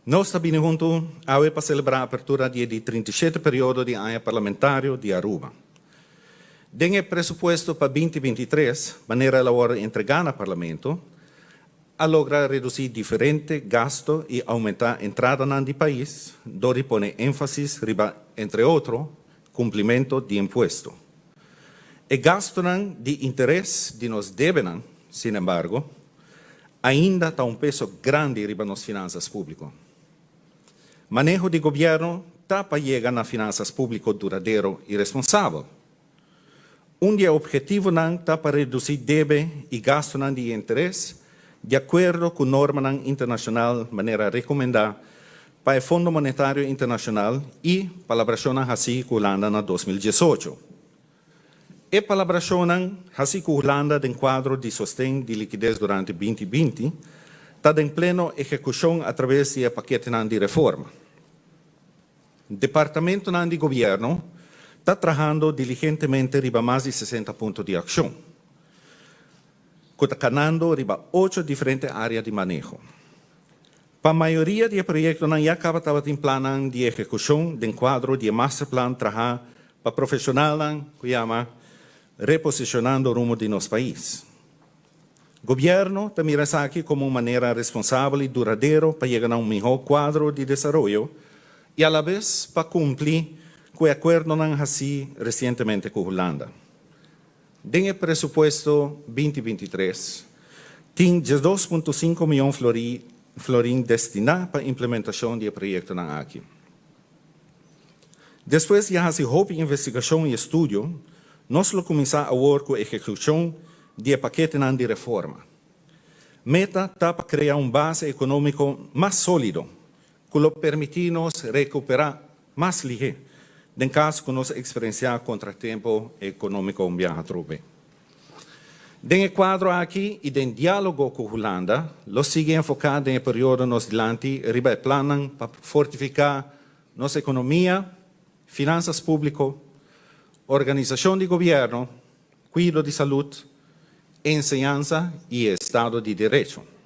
Nós estamos juntos para celebrar a abertura do 37º período de ano parlamentar de Aruba. Tem o pressuposto para 2023, maneira ela entregar no parlamento, a lograr reduzir diferente gasto e aumentar a entrada no país, onde põe ênfase, entre outros, cumprimento de imposto. E gasto de interesse de nos devem, sin embargo, ainda está peso grande riba nas finanças públicas. Manejo de governo está para chegar nas finanças públicas duradouro e responsável. Dia objetivo está para reduzir deve e gasto de interesse de acordo com a norma internacional maneira recomendada para o Fundo Monetário Internacional e palabração assim com a Holanda na 2018. E palabração assim com a Holanda em quadro de sustento de liquidez durante 2020 está em plena execução através do paquete de reforma. O Departamento de Governo está trabalhando diligentemente riba mais de 60 pontos de ação, canando riba 8 diferentes áreas de manejo. Para a maioria dos projetos, já acaba em plano de execução em quadro de masterplan trabalhar para profissional que chama reposicionando o rumo de nosso país. O governo também mira aqui como uma maneira responsável e duradoura para chegar a melhor quadro de desenvolvimento e, a la vez, para cumprir com o acordo assim recentemente com a Holanda. Tem o pressuposto 2023, tem 2,5 milhões de florins destinados para a implementação do projeto aqui. Depois de fazer investigação e estudo, nós vamos começar a trabalhar com a execução do paquete de reforma. Meta está para criar base econômico mais sólido, que permite-nos recuperar mais ligeiro, em caso que nós experienciar contratempo econômico a trope. Tem o quadro aqui e em diálogo com a Holanda, nós seguimos focados no período nos diante, riba plano para fortificar nossa economia, finanças públicas, organização de governo, cuidado de saúde, enseñança e Estado de Direito.